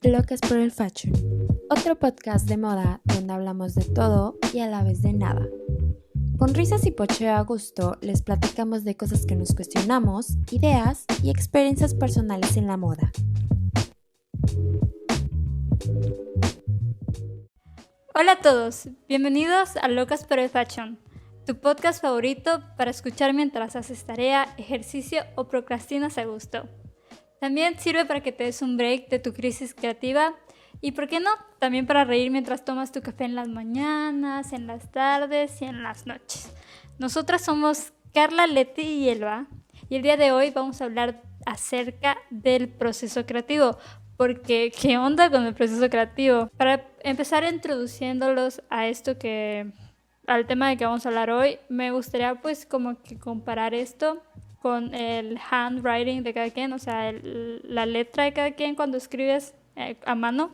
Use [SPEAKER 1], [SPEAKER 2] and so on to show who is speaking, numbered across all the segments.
[SPEAKER 1] Locas por el Fashion, otro podcast de moda donde hablamos de todo y a la vez de nada. Con risas y pocheo a gusto les platicamos de cosas que nos cuestionamos, ideas y experiencias personales en la moda.
[SPEAKER 2] Hola a todos, bienvenidos a Locas por el Fashion, tu podcast favorito para escuchar mientras haces tarea, ejercicio o procrastinas a gusto. También sirve para que te des un break de tu crisis creativa y, ¿por qué no?, también para reír mientras tomas tu café en las mañanas, en las tardes y en las noches. Nosotras somos Carla, Leti y Elba y el día de hoy vamos a hablar acerca del proceso creativo. Porque, ¿qué onda con el proceso creativo? Para empezar introduciéndolos a al tema de que vamos a hablar hoy, me gustaría pues como que comparar esto con el handwriting de cada quien, o sea, la letra de cada quien cuando escribes a mano.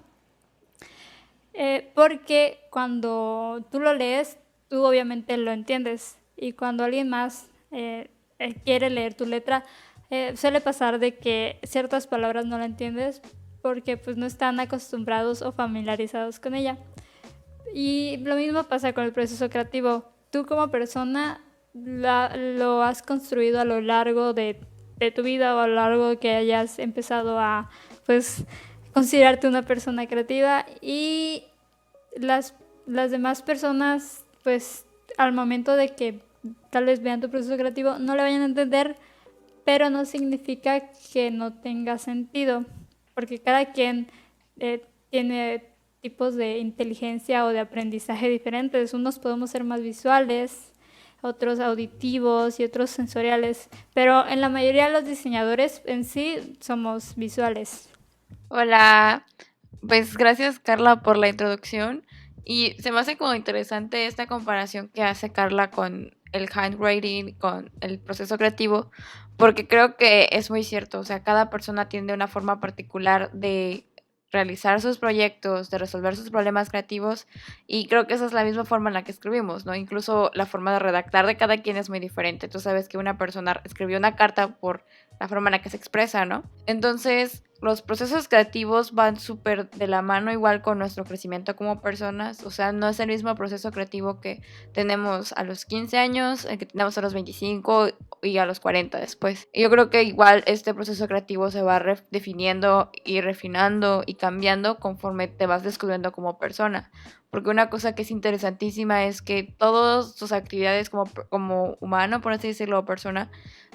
[SPEAKER 2] Porque cuando tú lo lees, tú obviamente lo entiendes. Y cuando alguien más quiere leer tu letra, suele pasar de que ciertas palabras no la entiendes porque pues no están acostumbrados o familiarizados con ella. Y lo mismo pasa con el proceso creativo. Tú como persona lo has construido a lo largo de tu vida o a lo largo de que hayas empezado a pues considerarte una persona creativa, y las demás personas pues al momento de que tal vez vean tu proceso creativo no le vayan a entender, pero no significa que no tenga sentido, porque cada quien tiene tipos de inteligencia o de aprendizaje diferentes. Unos podemos ser más visuales, otros auditivos y otros sensoriales, pero en la mayoría de los diseñadores en sí somos visuales.
[SPEAKER 3] Hola, pues gracias Carla por la introducción y se me hace como interesante esta comparación que hace Carla con el handwriting, con el proceso creativo, porque creo que es muy cierto, o sea, cada persona tiene una forma particular de realizar sus proyectos, de resolver sus problemas creativos, y creo que esa es la misma forma en la que escribimos, ¿no? Incluso la forma de redactar de cada quien es muy diferente. Tú sabes que una persona escribió una carta por la forma en la que se expresa, ¿no? Entonces, los procesos creativos van súper de la mano igual con nuestro crecimiento como personas. O sea, no es el mismo proceso creativo que tenemos a los 15 años, el que tenemos a los 25 y a los 40 después. Y yo creo que igual este proceso creativo se va definiendo y refinando y cambiando conforme te vas descubriendo como persona. Porque una cosa que es interesantísima es que todas tus actividades como humano, por así decirlo, o persona,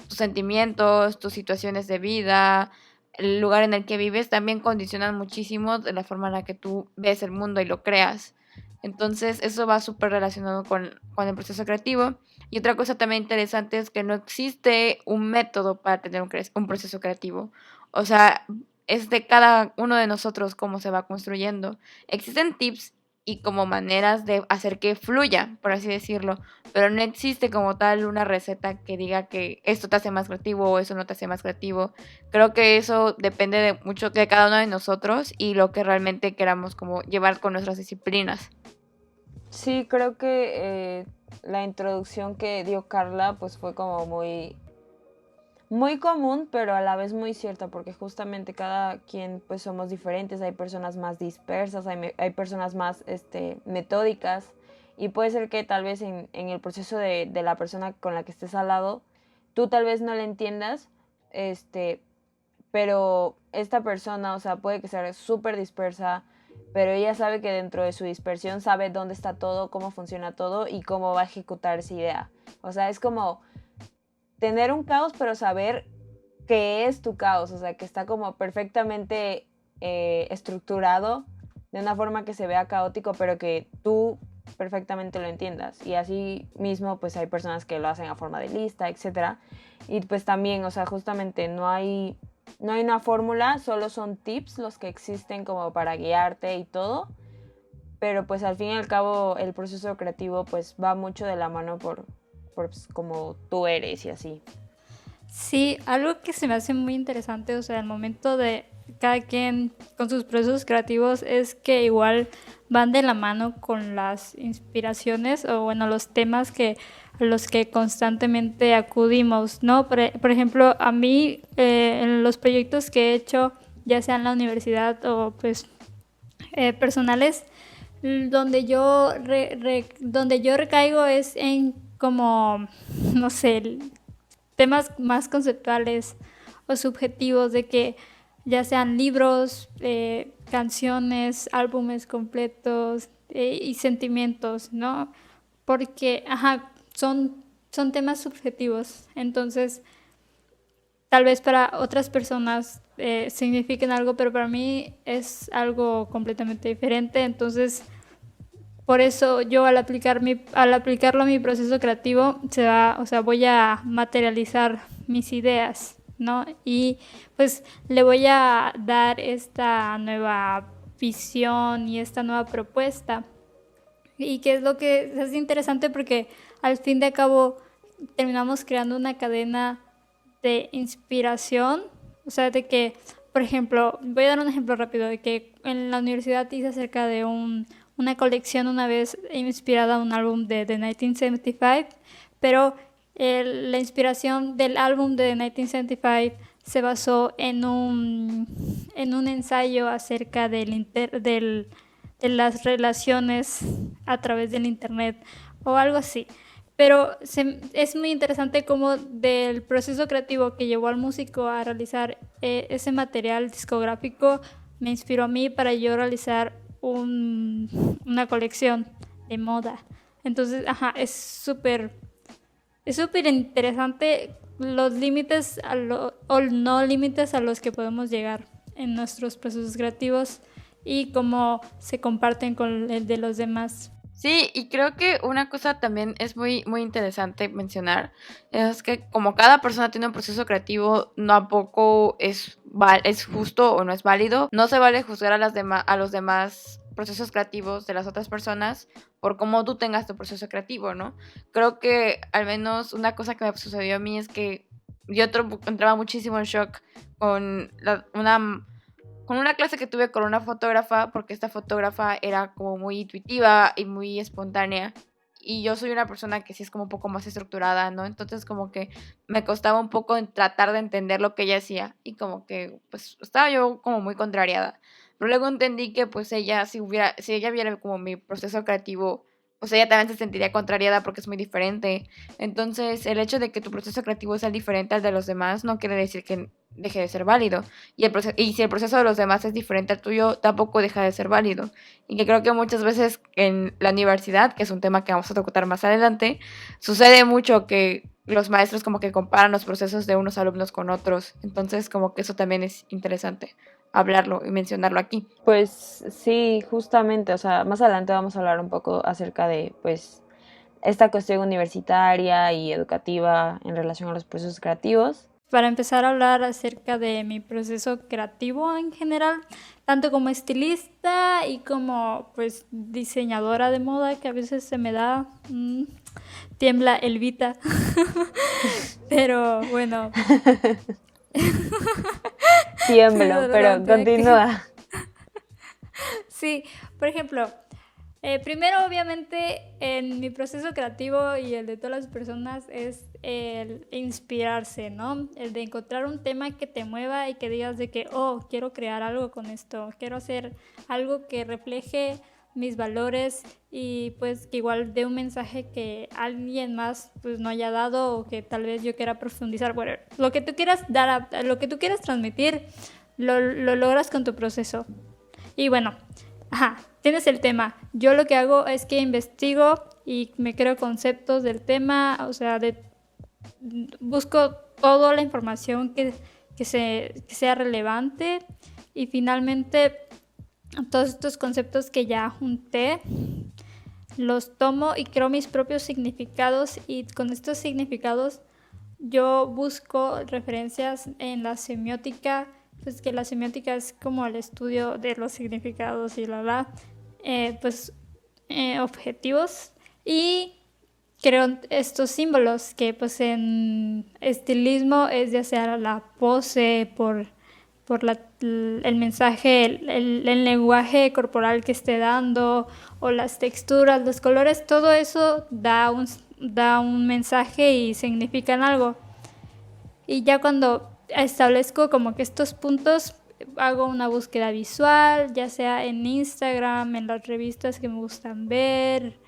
[SPEAKER 3] tus sentimientos, tus situaciones de vida, el lugar en el que vives también condicionan muchísimo de la forma en la que tú ves el mundo y lo creas. Entonces eso va súper relacionado con el proceso creativo. Y otra cosa también interesante es que no existe un método para tener un proceso creativo. O sea, es de cada uno de nosotros cómo se va construyendo. Existen tips y como maneras de hacer que fluya, por así decirlo, pero no existe como tal una receta que diga que esto te hace más creativo o eso no te hace más creativo. Creo que eso depende de mucho de cada uno de nosotros y lo que realmente queramos como llevar con nuestras disciplinas.
[SPEAKER 4] Sí, creo que la introducción que dio Carla pues fue como muy común, pero a la vez muy cierta, porque justamente cada quien pues somos diferentes. Hay personas más dispersas, hay personas más metódicas, y puede ser que tal vez en el proceso de la persona con la que estés al lado, tú tal vez no le entiendas, pero esta persona, o sea, puede que sea súper dispersa, pero ella sabe que dentro de su dispersión sabe dónde está todo, cómo funciona todo y cómo va a ejecutar esa idea. O sea, es como tener un caos, pero saber qué es tu caos, o sea, que está como perfectamente estructurado de una forma que se vea caótico, pero que tú perfectamente lo entiendas. Y así mismo, pues hay personas que lo hacen a forma de lista, etcétera. Y pues también, o sea, justamente no hay una fórmula, solo son tips los que existen como para guiarte y todo. Pero pues al fin y al cabo el proceso creativo pues va mucho de la mano por pues, como tú eres y así.
[SPEAKER 2] Sí, algo que se me hace muy interesante, o sea, el momento de cada quien con sus procesos creativos, es que igual van de la mano con las inspiraciones o bueno, los temas a los que constantemente acudimos, ¿no? Por ejemplo, a mí en los proyectos que he hecho, ya sea en la universidad o pues personales, donde yo recaigo es en como, no sé, temas más conceptuales o subjetivos de que ya sean libros, canciones, álbumes completos y sentimientos, ¿no? Porque, son temas subjetivos. Entonces, tal vez para otras personas signifiquen algo, pero para mí es algo completamente diferente. Entonces, por eso yo al aplicarlo a mi proceso creativo, o sea, voy a materializar mis ideas, ¿no? Y pues le voy a dar esta nueva visión y esta nueva propuesta. Y que es lo que es interesante porque al fin de cabo terminamos creando una cadena de inspiración, o sea, de que, por ejemplo, voy a dar un ejemplo rápido, de que en la universidad hice acerca de una colección una vez inspirada a un álbum de The 1975, pero la inspiración del álbum de The 1975 se basó en un ensayo acerca de las relaciones a través del internet o algo así. Pero es muy interesante cómo del proceso creativo que llevó al músico a realizar ese material discográfico me inspiró a mí para yo realizar una colección de moda. Entonces, es súper interesante los límites o no límites a los que podemos llegar en nuestros procesos creativos y cómo se comparten con el de los demás.
[SPEAKER 3] Sí, y creo que una cosa también es muy, muy interesante mencionar, es que como cada persona tiene un proceso creativo, no a poco es justo o no es válido. No se vale juzgar a los demás procesos creativos de las otras personas por cómo tú tengas tu proceso creativo, ¿no? Creo que al menos una cosa que me sucedió a mí es que yo entraba muchísimo en shock con una clase que tuve con una fotógrafa, porque esta fotógrafa era como muy intuitiva y muy espontánea. Y yo soy una persona que sí es como un poco más estructurada, ¿no? Entonces como que me costaba un poco tratar de entender lo que ella hacía. Y como que pues estaba yo como muy contrariada. Pero luego entendí que pues ella, si ella viera como mi proceso creativo, pues ella también se sentiría contrariada porque es muy diferente. Entonces el hecho de que tu proceso creativo sea diferente al de los demás no quiere decir que deje de ser válido. Y si el proceso de los demás es diferente al tuyo, tampoco deja de ser válido. Y que creo que muchas veces en la universidad, que es un tema que vamos a tocar más adelante, sucede mucho que los maestros como que comparan los procesos de unos alumnos con otros. Entonces como que eso también es interesante hablarlo y mencionarlo aquí.
[SPEAKER 4] Pues sí, justamente, o sea, más adelante vamos a hablar un poco acerca de, pues, esta cuestión universitaria y educativa en relación a los procesos creativos.
[SPEAKER 2] Para empezar a hablar acerca de mi proceso creativo en general, tanto como estilista y como pues diseñadora de moda, que a veces se me da, tiembla el Vita. Pero bueno.
[SPEAKER 4] Tiemblo, pero continúa.
[SPEAKER 2] Sí, por ejemplo, primero obviamente en mi proceso creativo y el de todas las personas es el inspirarse, ¿no? El de encontrar un tema que te mueva y que digas de que, oh, quiero crear algo con esto, quiero hacer algo que refleje mis valores y pues que igual dé un mensaje que alguien más pues no haya dado o que tal vez yo quiera profundizar. Bueno, lo que tú quieras dar, lo que tú quieras transmitir, lo logras con tu proceso. Y bueno, tienes el tema. Yo lo que hago es que investigo y me creo conceptos del tema, o sea, busco toda la información que sea relevante y finalmente todos estos conceptos que ya junté los tomo y creo mis propios significados y con estos significados yo busco referencias en la semiótica, pues que la semiótica es como el estudio de los significados y objetivos y creo estos símbolos que pues en estilismo es ya sea la pose por el mensaje, el lenguaje corporal que esté dando, o las texturas, los colores, todo eso da un mensaje y significan algo. Y ya cuando establezco como que estos puntos, hago una búsqueda visual, ya sea en Instagram, en las revistas que me gustan ver,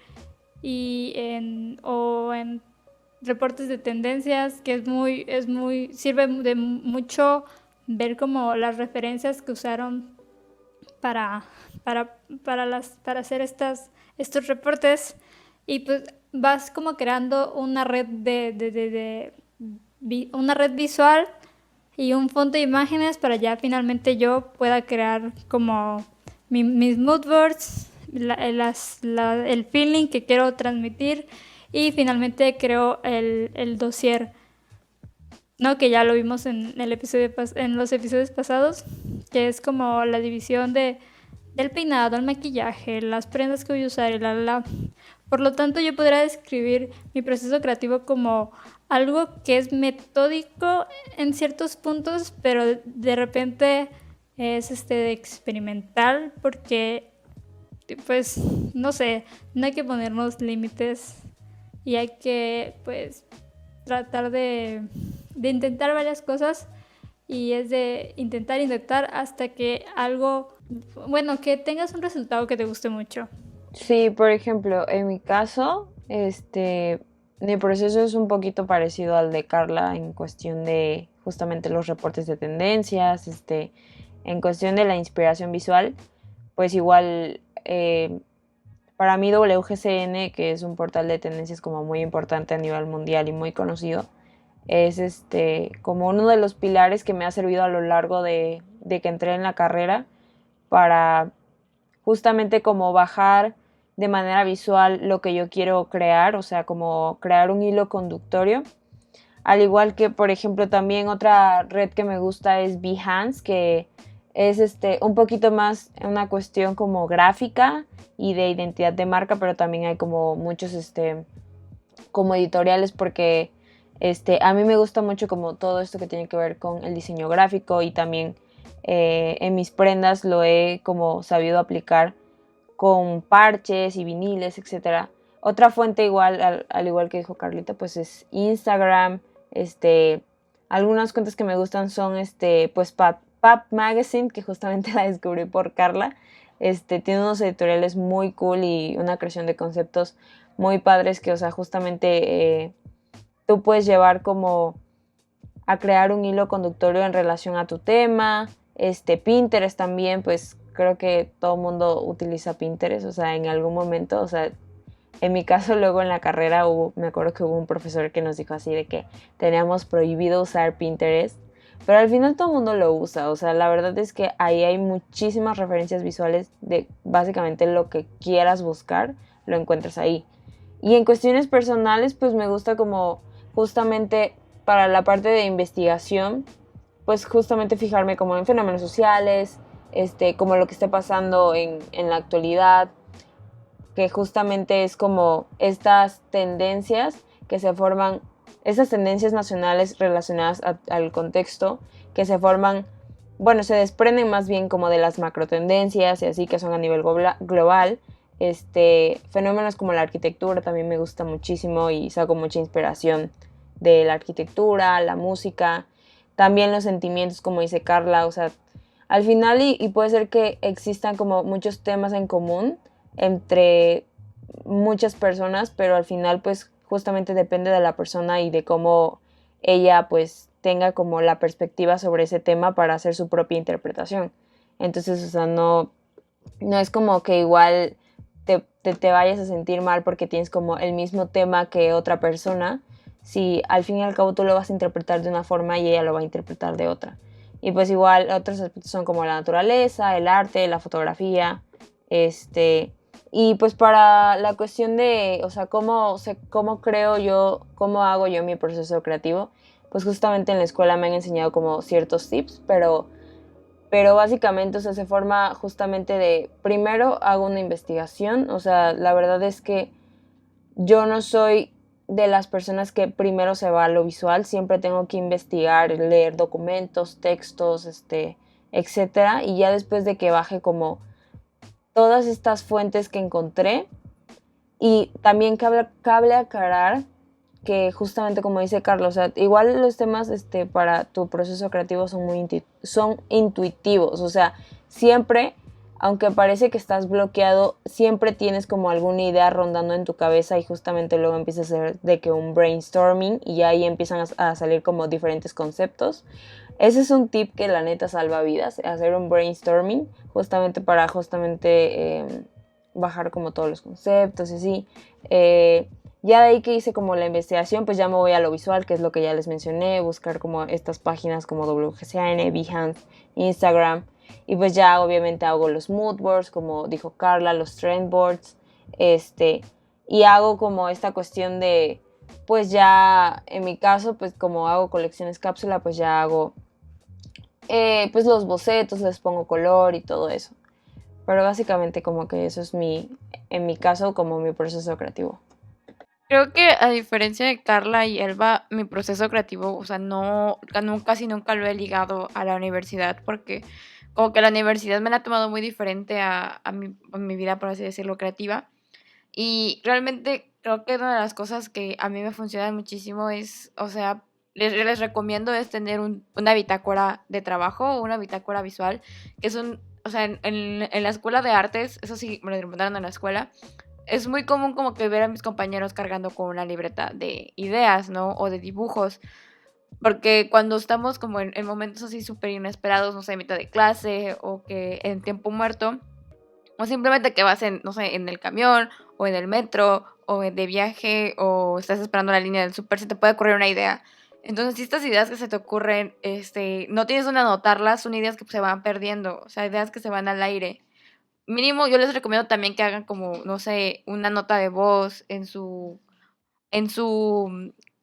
[SPEAKER 2] o en reportes de tendencias, que sirve de mucho ver como las referencias que usaron para hacer estos reportes, y pues vas como creando una red una red visual y un fondo de imágenes para ya finalmente yo pueda crear como mis mood boards, el feeling que quiero transmitir, y finalmente creo el dossier, ¿no? Que ya lo vimos en los episodios pasados, que es como la división del peinado, el maquillaje, las prendas que voy a usar y la. Por lo tanto, yo podría describir mi proceso creativo como algo que es metódico en ciertos puntos, pero de repente es experimental, porque pues no sé, no hay que ponernos límites y hay que pues tratar de intentar varias cosas, y es de intentar hasta que que tengas un resultado que te guste mucho.
[SPEAKER 4] Sí, por ejemplo, en mi caso, mi proceso es un poquito parecido al de Carla en cuestión de justamente los reportes de tendencias, en cuestión de la inspiración visual, pues igual, para mí WGCN, que es un portal de tendencias como muy importante a nivel mundial y muy conocido, es como uno de los pilares que me ha servido a lo largo de que entré en la carrera, para justamente como bajar de manera visual lo que yo quiero crear, o sea, como crear un hilo conductorio. Al igual que, por ejemplo, también otra red que me gusta es Behance, que es un poquito más una cuestión como gráfica y de identidad de marca, pero también hay como muchos como editoriales, porque a mí me gusta mucho como todo esto que tiene que ver con el diseño gráfico, y también en mis prendas lo he como sabido aplicar con parches y viniles, etc. Otra fuente igual, al igual que dijo Carlita, pues es Instagram. Algunas cuentas que me gustan son pues Pap Magazine, que justamente la descubrí por Carla. Tiene unos editoriales muy cool y una creación de conceptos muy padres que, o sea, justamente tú puedes llevar como a crear un hilo conductorio en relación a tu tema. Pinterest también, pues creo que todo el mundo utiliza Pinterest, o sea, en algún momento, o sea, en mi caso luego en la carrera me acuerdo que hubo un profesor que nos dijo así de que teníamos prohibido usar Pinterest, pero al final todo el mundo lo usa, o sea, la verdad es que ahí hay muchísimas referencias visuales de básicamente lo que quieras buscar, lo encuentras ahí. Y en cuestiones personales, pues me gusta como justamente para la parte de investigación, pues justamente fijarme como en fenómenos sociales, como lo que esté pasando en la actualidad, que justamente es como estas tendencias que se forman, esas tendencias nacionales relacionadas al contexto, que se forman, bueno, se desprenden más bien como de las macro tendencias y así, que son a nivel global. Fenómenos como la arquitectura también me gusta muchísimo y saco mucha inspiración de la arquitectura, la música, también los sentimientos, como dice Carla, o sea, al final y puede ser que existan como muchos temas en común entre muchas personas, pero al final pues justamente depende de la persona y de cómo ella pues tenga como la perspectiva sobre ese tema para hacer su propia interpretación. Entonces, o sea, no es como que igual te vayas a sentir mal porque tienes como el mismo tema que otra persona, si al fin y al cabo tú lo vas a interpretar de una forma y ella lo va a interpretar de otra. Y pues igual otros aspectos son como la naturaleza, el arte, la fotografía, y pues para la cuestión de, o sea, cómo creo yo, cómo hago yo mi proceso creativo, pues justamente en la escuela me han enseñado como ciertos tips, pero básicamente, o sea, se forma justamente de, primero hago una investigación, o sea, la verdad es que yo no soy de las personas que primero se va a lo visual, siempre tengo que investigar, leer documentos, textos, etcétera. Y ya después de que baje como todas estas fuentes que encontré. Y también cabe aclarar que justamente como dice Carlos, o sea, igual los temas para tu proceso creativo son intuitivos, o sea, siempre, aunque parece que estás bloqueado, siempre tienes como alguna idea rondando en tu cabeza y justamente luego empieza a ser de que un brainstorming y ahí empiezan a salir como diferentes conceptos. Ese es un tip que la neta salva vidas, hacer un brainstorming justamente para bajar como todos los conceptos y así. Ya de ahí que hice como la investigación, pues ya me voy a lo visual, que es lo que ya les mencioné, buscar como estas páginas como WGCN, Behance, Instagram, y pues ya obviamente hago los mood boards, como dijo Carla, los trend boards, y hago como esta cuestión de, pues ya en mi caso, pues como hago colecciones cápsula, pues ya hago pues los bocetos, les pongo color y todo eso. Pero básicamente como que eso es en mi caso, como mi proceso creativo.
[SPEAKER 3] Creo que a diferencia de Carla y Elba, mi proceso creativo, o sea, casi nunca lo he ligado a la universidad porque como que la universidad me la ha tomado muy diferente a mi vida, por así decirlo, creativa. Y realmente creo que una de las cosas que a mí me funcionan muchísimo es, o sea, les recomiendo es tener una bitácora de trabajo o una bitácora visual, que es o sea, en la escuela de artes, eso sí, me lo mandaron en la escuela, es muy común como que ver a mis compañeros cargando con una libreta de ideas, ¿no? O de dibujos. Porque cuando estamos como en momentos así súper inesperados, no sé, en mitad de clase o que en tiempo muerto, o simplemente que vas en, no sé, en el camión o en el metro o de viaje o estás esperando la línea del súper, se te puede ocurrir una idea. Entonces, si estas ideas que se te ocurren, no tienes donde anotarlas, son ideas que se van perdiendo, o sea, ideas que se van al aire. Mínimo, yo les recomiendo también que hagan como, no sé, una nota de voz en su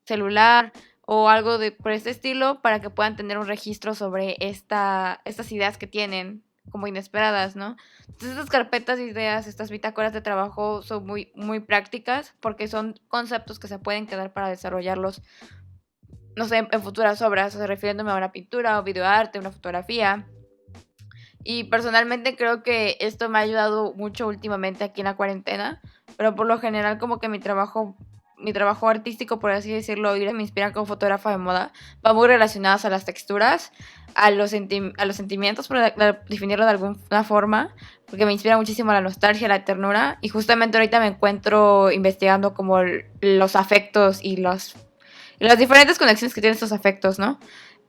[SPEAKER 3] celular o algo por este estilo para que puedan tener un registro sobre estas ideas que tienen como inesperadas, ¿no? Entonces estas carpetas de ideas, estas bitácoras de trabajo son muy, muy prácticas porque son conceptos que se pueden quedar para desarrollarlos, no sé, en futuras obras, o sea, refiriéndome a una pintura o videoarte, una fotografía. Y personalmente creo que esto me ha ayudado mucho últimamente aquí en la cuarentena, pero por lo general como que mi trabajo artístico, por así decirlo, y me inspira como fotógrafa de moda, va muy relacionadas a las texturas, a los sentimientos, por definirlo de alguna forma, porque me inspira muchísimo la nostalgia, la ternura, y justamente ahorita me encuentro investigando como los afectos y las diferentes conexiones que tienen estos afectos, ¿no?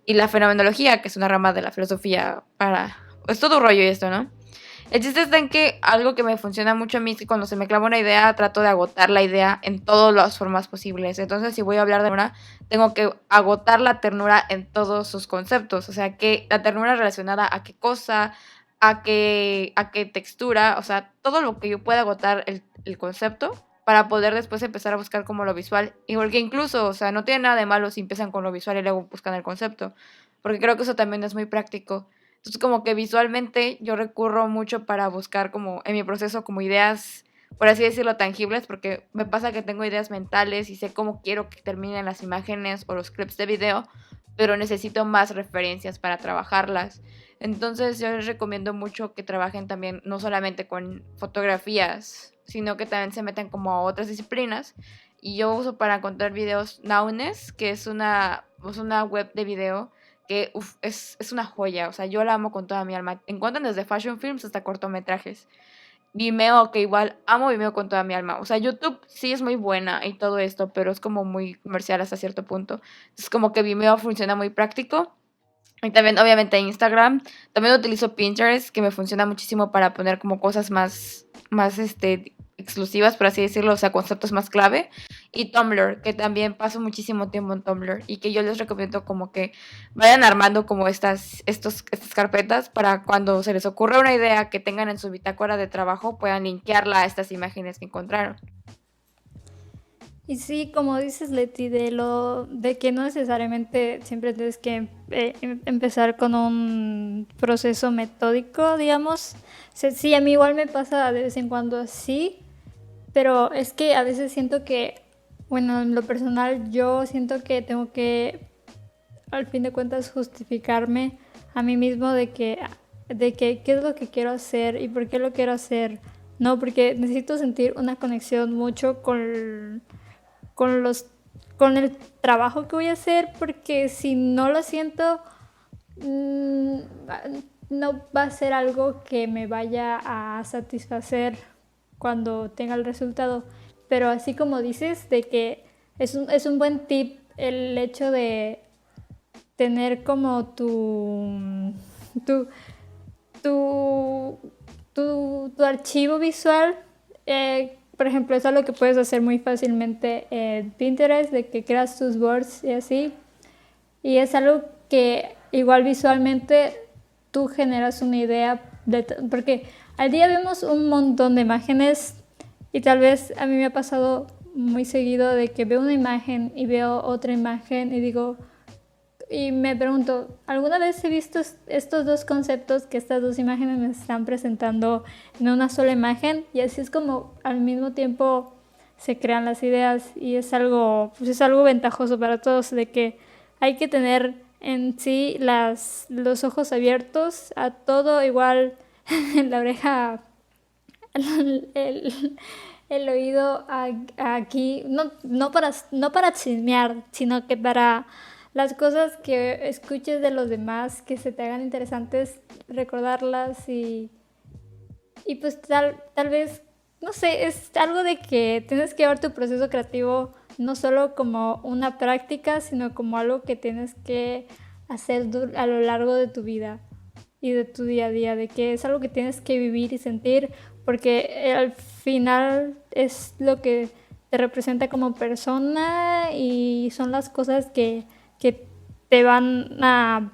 [SPEAKER 3] Y la fenomenología, que es una rama de la filosofía es todo un rollo esto, ¿no? El chiste está en que algo que me funciona mucho a mí es que cuando se me clava una idea, trato de agotar la idea en todas las formas posibles. Entonces, si voy a hablar de ternura, tengo que agotar la ternura en todos sus conceptos. O sea, que la ternura relacionada a qué cosa, a qué textura, o sea, todo lo que yo pueda agotar el concepto para poder después empezar a buscar como lo visual. Y porque incluso, o sea, no tiene nada de malo si empiezan con lo visual y luego buscan el concepto. Porque creo que eso también es muy práctico. Entonces como que visualmente yo recurro mucho para buscar como en mi proceso como ideas, por así decirlo, tangibles, porque me pasa que tengo ideas mentales y sé cómo quiero que terminen las imágenes o los clips de video, pero necesito más referencias para trabajarlas. Entonces yo les recomiendo mucho que trabajen también no solamente con fotografías, sino que también se metan como a otras disciplinas. Y yo uso para encontrar videos Naunes, que es una web de video que es una joya, o sea, yo la amo con toda mi alma. Encuentran desde fashion films hasta cortometrajes. Vimeo, que igual amo Vimeo con toda mi alma. O sea, YouTube sí es muy buena y todo esto, pero es como muy comercial hasta cierto punto. Es como que Vimeo funciona muy práctico. Y también, obviamente, Instagram. También utilizo Pinterest, que me funciona muchísimo para poner como cosas más exclusivas, por así decirlo, o sea, conceptos más clave. Y Tumblr, que también paso muchísimo tiempo en Tumblr y que yo les recomiendo como que vayan armando como estas carpetas para cuando se les ocurra una idea que tengan en su bitácora de trabajo, puedan linkearla a estas imágenes que encontraron.
[SPEAKER 2] Y sí, como dices, Leti, de que no necesariamente siempre tienes que empezar con un proceso metódico, digamos. Sí, a mí igual me pasa de vez en cuando así, pero es que a veces siento que, bueno, en lo personal yo siento que tengo que al fin de cuentas justificarme a mí mismo de que qué es lo que quiero hacer y por qué lo quiero hacer. No, porque necesito sentir una conexión mucho con los con el trabajo que voy a hacer, porque si no lo siento, no va a ser algo que me vaya a satisfacer cuando tenga el resultado. Pero así como dices, de que es un buen tip el hecho de tener como tu, tu archivo visual. Por ejemplo, es algo que puedes hacer muy fácilmente en Pinterest, de que creas tus boards y así. Y es algo que igual visualmente tú generas una idea, porque al día vemos un montón de imágenes y tal vez a mí me ha pasado muy seguido de que veo una imagen y veo otra imagen y digo, y me pregunto, ¿alguna vez he visto estos dos conceptos que estas dos imágenes me están presentando en una sola imagen? Y así es como al mismo tiempo se crean las ideas, y es algo, pues es algo ventajoso para todos, de que hay que tener en sí los ojos abiertos a todo, igual en la oreja, el oído aquí, no para chismear, sino que para las cosas que escuches de los demás, que se te hagan interesantes, recordarlas y pues tal vez, no sé, es algo de que tienes que llevar tu proceso creativo no solo como una práctica, sino como algo que tienes que hacer a lo largo de tu vida y de tu día a día, de que es algo que tienes que vivir y sentir, porque al final es lo que te representa como persona y son las cosas que te van a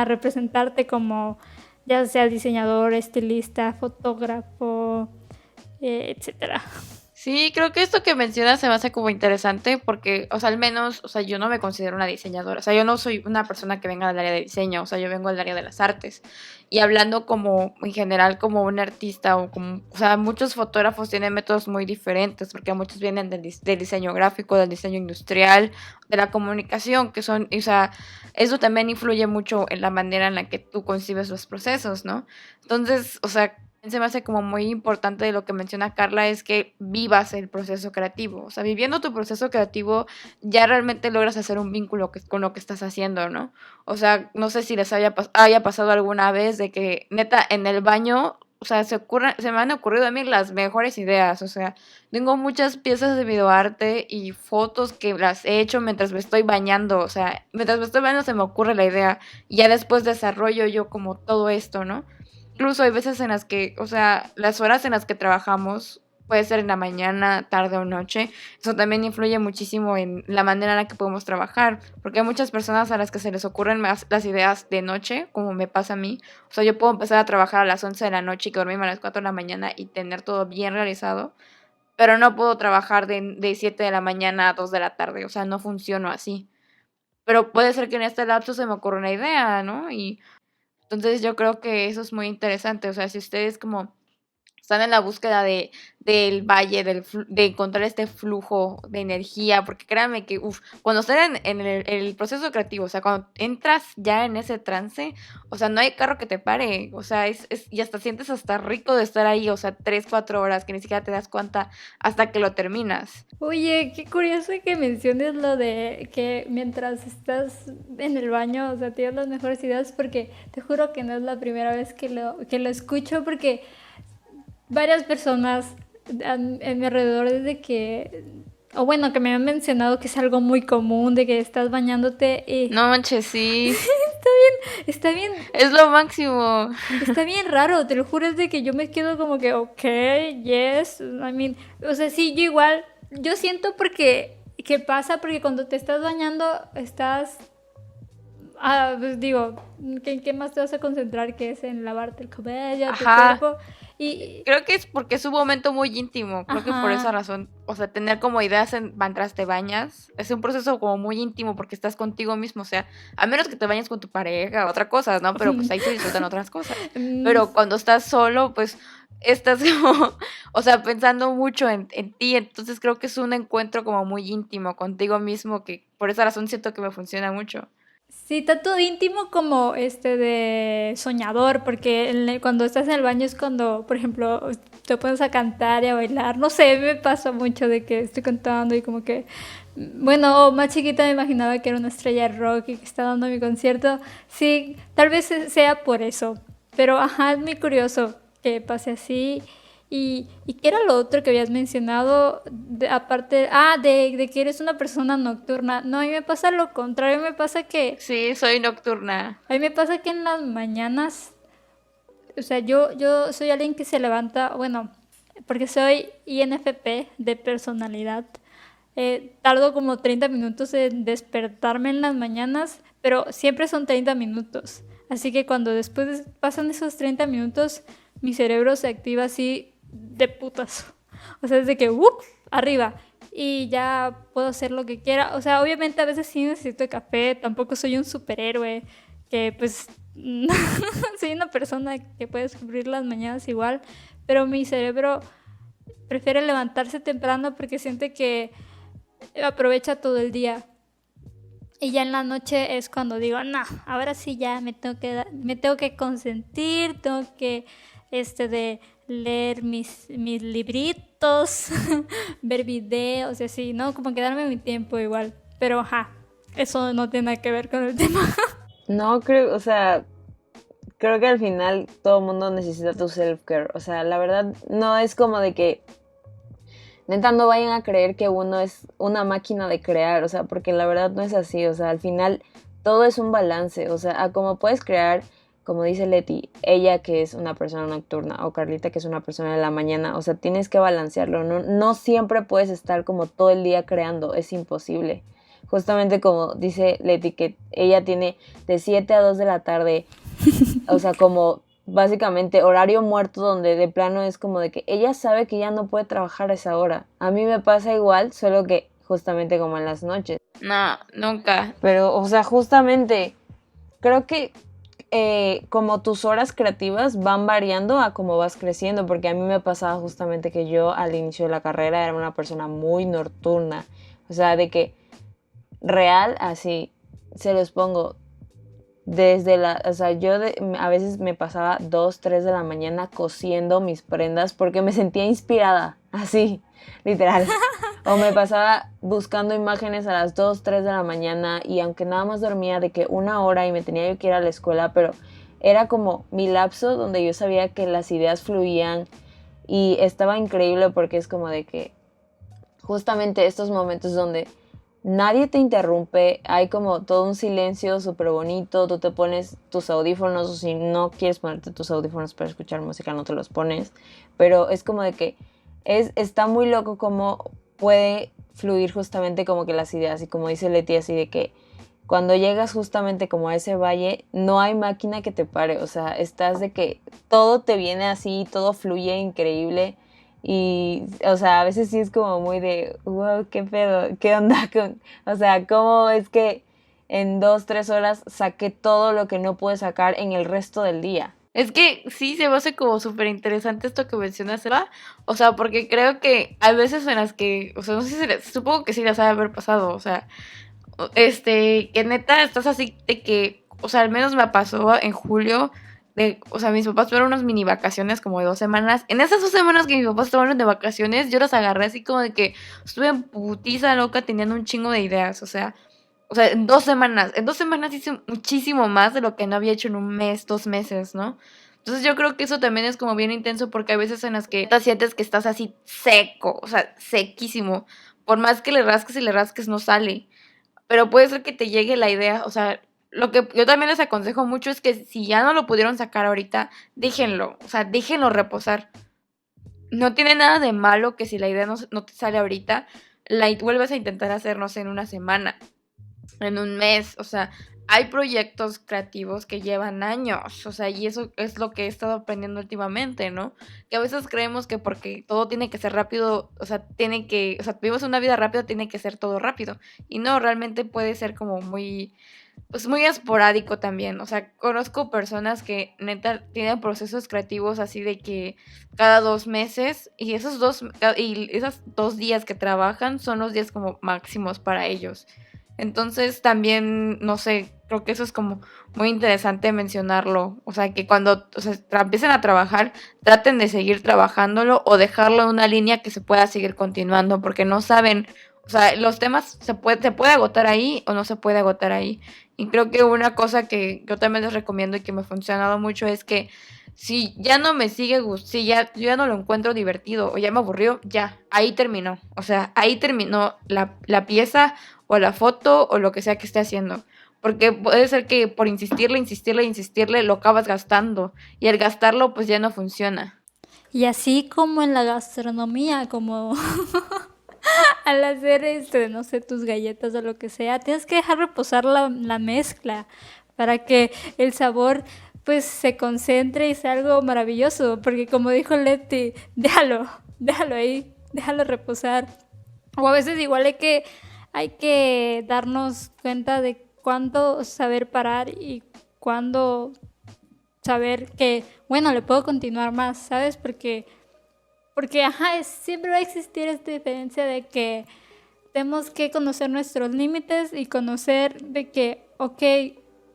[SPEAKER 2] representarte como ya sea diseñador, estilista, fotógrafo, etcétera.
[SPEAKER 3] Sí, creo que esto que mencionas se me hace como interesante porque, o sea, al menos, o sea, yo no me considero una diseñadora, o sea, yo no soy una persona que venga del área de diseño, o sea, yo vengo del área de las artes. Y hablando como, en general, como un artista o como, o sea, muchos fotógrafos tienen métodos muy diferentes porque muchos vienen del diseño gráfico, del diseño industrial, de la comunicación, que son, o sea, eso también influye mucho en la manera en la que tú concibes los procesos, ¿no? Entonces, o sea, se me hace como muy importante de lo que menciona Carla es que vivas el proceso creativo. O sea, viviendo tu proceso creativo ya realmente logras hacer un vínculo con lo que estás haciendo, ¿no? O sea, no sé si les haya pasado alguna vez de que neta en el baño, o sea, se me han ocurrido a mí las mejores ideas. O sea, tengo muchas piezas de videoarte y fotos que las he hecho mientras me estoy bañando. O sea, mientras me estoy bañando se me ocurre la idea y ya después desarrollo yo como todo esto, ¿no? Incluso hay veces en las que, o sea, las horas en las que trabajamos puede ser en la mañana, tarde o noche. Eso también influye muchísimo en la manera en la que podemos trabajar, porque hay muchas personas a las que se les ocurren más las ideas de noche, como me pasa a mí. O sea, yo puedo empezar a trabajar a las 11 de la noche y que dormirme a las 4 de la mañana y tener todo bien realizado, pero no puedo trabajar de 7 de la mañana a 2 de la tarde. O sea, no funciono así. Pero puede ser que en este lapso se me ocurra una idea, ¿no? Y entonces yo creo que eso es muy interesante. O sea, si ustedes como están en la búsqueda del valle, de encontrar este flujo de energía, porque créanme que, cuando están en el proceso creativo, o sea, cuando entras ya en ese trance, o sea, no hay carro que te pare, o sea, y hasta sientes hasta rico de estar ahí, o sea, 3, 4 horas que ni siquiera te das cuenta hasta que lo terminas.
[SPEAKER 2] Oye, qué curioso que menciones lo de que mientras estás en el baño, o sea, tienes las mejores ideas, porque te juro que no es la primera vez que lo escucho, porque varias personas en mi alrededor desde que, o bueno, que me han mencionado que es algo muy común, de que estás bañándote y
[SPEAKER 3] No manches, sí,
[SPEAKER 2] está bien,
[SPEAKER 3] es lo máximo.
[SPEAKER 2] está bien raro, te lo juro, es de que yo me quedo como que, ok, yes, I mean, o sea, sí, yo igual, yo siento ¿qué pasa? Porque cuando te estás bañando, pues digo, ¿qué más te vas a concentrar que es en lavarte el cabello, tu
[SPEAKER 3] Ajá.
[SPEAKER 2] cuerpo? Y,
[SPEAKER 3] Creo que es porque es un momento muy íntimo. Creo que por esa
[SPEAKER 2] ajá,
[SPEAKER 3] razón, o sea, tener como ideas mientras te bañas es un proceso como muy íntimo porque estás contigo mismo. O sea, a menos que te bañes con tu pareja, otra cosa, ¿no? Pero pues ahí se disfrutan otras cosas.
[SPEAKER 2] mm,
[SPEAKER 3] Pero cuando estás solo, pues estás como, o sea, pensando mucho en ti, entonces creo que es un encuentro como muy íntimo contigo mismo, que por esa razón siento que me funciona mucho.
[SPEAKER 2] Sí, tanto íntimo como de soñador, porque cuando estás en el baño es cuando, por ejemplo, te pones a cantar y a bailar. No sé, me pasa mucho de que estoy cantando y como que, bueno, más chiquita me imaginaba que era una estrella de rock y que estaba dando mi concierto. Sí, tal vez sea por eso, pero ajá, es muy curioso que pase así. ¿Y qué era lo otro que habías mencionado? Aparte, de que eres una persona nocturna. No, a mí me pasa lo contrario, me pasa que
[SPEAKER 3] Sí, soy nocturna.
[SPEAKER 2] a mí me pasa que en las mañanas, o sea, yo soy alguien que se levanta, bueno, porque soy INFP de personalidad. Tardo como 30 minutos en despertarme en las mañanas, pero siempre son 30 minutos. Así que cuando después pasan esos 30 minutos, mi cerebro se activa así de putas. O sea, es de que, ¡up! Arriba. Y ya puedo hacer lo que quiera. O sea, obviamente a veces sí necesito café. Tampoco soy un superhéroe. Que pues soy una persona que puede descubrir las mañanas igual. Pero mi cerebro prefiere levantarse temprano porque siente que aprovecha todo el día. Y ya en la noche es cuando digo, no, ahora sí ya me tengo que consentir, tengo que de leer mis libritos, ver videos y así, ¿no? Como que darme mi tiempo igual. Pero ajá, eso no tiene nada que ver con el tema.
[SPEAKER 4] No creo, o sea, creo que al final todo el mundo necesita tu self-care. O sea, la verdad no es como de que neta no vayan a creer que uno es una máquina de crear, o sea, porque la verdad no es así. O sea, al final todo es un balance. O sea, a como puedes crear, como dice Leti, ella que es una persona nocturna o Carlita que es una persona de la mañana, o sea, tienes que balancearlo. No siempre puedes estar como todo el día creando, es imposible. Justamente como dice Leti, que ella tiene de 7 a 2 de la tarde, o sea, como básicamente horario muerto donde de plano es como de que ella sabe que ya no puede trabajar a esa hora. A mí me pasa igual, solo que justamente como en las noches.
[SPEAKER 3] No, nunca.
[SPEAKER 4] Pero, o sea, justamente creo que como tus horas creativas van variando a cómo vas creciendo, porque a mí me pasaba justamente que yo al inicio de la carrera era una persona muy nocturna. O sea, de que real, así, se los pongo. O sea, a veces me pasaba 2, 3 de la mañana cosiendo mis prendas porque me sentía inspirada, así, literal. O me pasaba buscando imágenes a las 2, 3 de la mañana y aunque nada más dormía de que 1 hora y me tenía yo que ir a la escuela, pero era como mi lapso donde yo sabía que las ideas fluían y estaba increíble porque es como de que justamente estos momentos donde nadie te interrumpe, hay como todo un silencio súper bonito, tú te pones tus audífonos o si no quieres ponerte tus audífonos para escuchar música no te los pones, pero es como de que está muy loco cómo puede fluir justamente como que las ideas y como dice Leti así de que cuando llegas justamente como a ese valle no hay máquina que te pare, o sea, estás de que todo te viene así, todo fluye increíble. Y, o sea, a veces sí es como muy de, wow, qué pedo, qué onda o sea, cómo es que en 2, 3 horas saqué todo lo que no pude sacar en el resto del día.
[SPEAKER 3] Es que sí, se me hace como súper interesante esto que mencionas, Eva. O sea, porque creo que hay veces en las que, o sea, no sé si supongo que sí las ha de haber pasado, o sea, que neta estás así de que, o sea, al menos me pasó en julio, o sea, mis papás tuvieron unas mini vacaciones como de 2 semanas. En esas 2 semanas que mis papás tomaron de vacaciones, yo las agarré así como de que estuve en putiza loca teniendo un chingo de ideas, o sea, en 2 semanas hice muchísimo más de lo que no había hecho en un mes, 2 meses, ¿no? Entonces yo creo que eso también es como bien intenso porque hay veces en las que te sientes que estás así seco, o sea, sequísimo. Por más que le rasques y le rasques no sale. Pero puede ser que te llegue la idea, o sea, lo que yo también les aconsejo mucho es que si ya no lo pudieron sacar ahorita, déjenlo, o sea, déjenlo reposar. No tiene nada de malo que si la idea no te sale ahorita, vuelves a intentar hacer, no sé, en una semana, en un mes, o sea, hay proyectos creativos que llevan años, o sea, y eso es lo que he estado aprendiendo últimamente, ¿no? Que a veces creemos que porque todo tiene que ser rápido, o sea, vivimos una vida rápida, tiene que ser todo rápido, y no, realmente puede ser como muy, pues muy esporádico también. O sea, conozco personas que neta tienen procesos creativos así de que cada 2 meses y esos 2 días que trabajan son los días como máximos para ellos. Entonces también, no sé, creo que eso es como muy interesante mencionarlo. O sea, que cuando empiecen a trabajar, traten de seguir trabajándolo o dejarlo en una línea que se pueda seguir continuando, porque no saben, o sea, los temas se puede agotar ahí o no se puede agotar ahí. Y creo que una cosa que yo también les recomiendo y que me ha funcionado mucho es que si ya no me sigue gustando, si ya, yo ya no lo encuentro divertido o ya me aburrió, ya, ahí terminó. O sea, ahí terminó la pieza o la foto o lo que sea que esté haciendo. Porque puede ser que por insistirle, lo acabas gastando. Y al gastarlo, pues ya no funciona.
[SPEAKER 2] Y así como en la gastronomía, como al hacer no sé, tus galletas o lo que sea, tienes que dejar reposar la mezcla para que el sabor pues se concentre y sea algo maravilloso, porque como dijo Leti, déjalo ahí, déjalo reposar. O a veces igual hay que darnos cuenta de cuándo saber parar y cuándo saber que, bueno, le puedo continuar más, ¿sabes? Porque ajá, siempre va a existir esta diferencia de que tenemos que conocer nuestros límites y conocer de que, ok,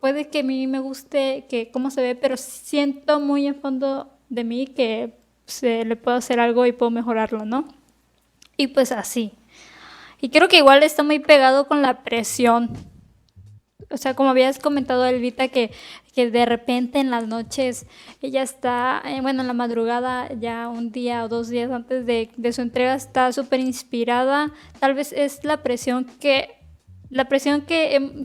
[SPEAKER 2] puede que a mí me guste que cómo se ve, pero siento muy en fondo de mí que se le puedo hacer algo y puedo mejorarlo, ¿no? Y pues así. Y creo que igual está muy pegado con la presión. O sea, como habías comentado, Elvita, que de repente en las noches ella está, bueno, en la madrugada, ya un día o 2 días antes de su entrega, está súper inspirada. Tal vez es la presión que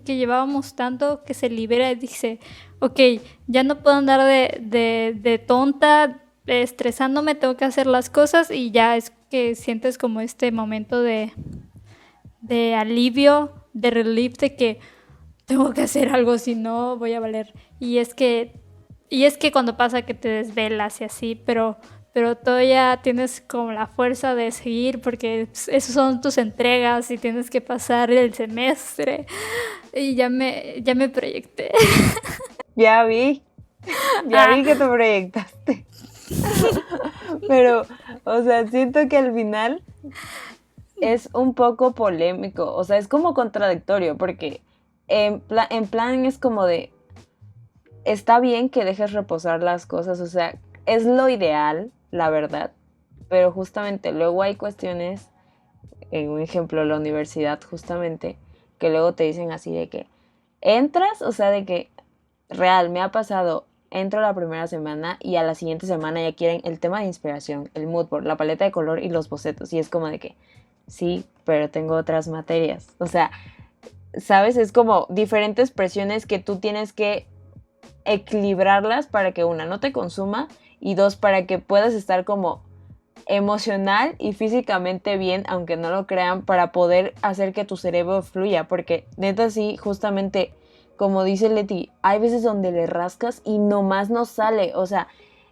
[SPEAKER 2] llevábamos tanto que se libera y dice, ok, ya no puedo andar de tonta, estresándome, tengo que hacer las cosas y ya es que sientes como este momento de alivio, de relief, de que tengo que hacer algo, si no voy a valer. Y es que cuando pasa que te desvelas y así, pero todavía tienes como la fuerza de seguir porque esos son tus entregas y tienes que pasar el semestre. Y ya me proyecté.
[SPEAKER 4] Ya vi que te proyectaste. Pero, o sea, siento que al final es un poco polémico, o sea, es como contradictorio, porque en plan es como de, está bien que dejes reposar las cosas, o sea, es lo ideal, la verdad, pero justamente luego hay cuestiones, en un ejemplo, la universidad, justamente, que luego te dicen así de que entras, o sea, de que real, me ha pasado, entro la primera semana y a la siguiente semana ya quieren el tema de inspiración, el mood board, la paleta de color y los bocetos, y es como de que, sí, pero tengo otras materias, o sea, ¿sabes? Es como diferentes presiones que tú tienes que equilibrarlas para que una no te consuma y dos para que puedas estar como emocional y físicamente bien, aunque no lo crean, para poder hacer que tu cerebro fluya, porque neta sí, justamente como dice Leti, hay veces donde le rascas y nomás no sale, o sea,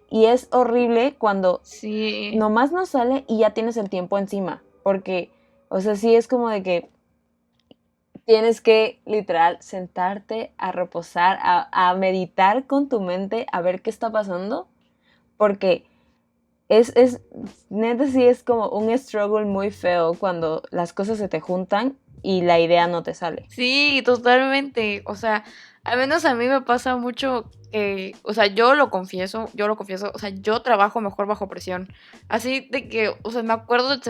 [SPEAKER 4] y es horrible cuando
[SPEAKER 3] Sí.
[SPEAKER 4] nomás no sale y ya tienes el tiempo encima, porque, o sea, sí es como de que tienes que literal sentarte a reposar, a meditar con tu mente, a ver qué está pasando, porque neta sí es como un struggle muy feo cuando las cosas se te juntan y la idea no te sale.
[SPEAKER 3] Sí, totalmente. O sea, al menos a mí me pasa mucho que, o sea, yo lo confieso, o sea, yo trabajo mejor bajo presión. Así de que, o sea, me acuerdo del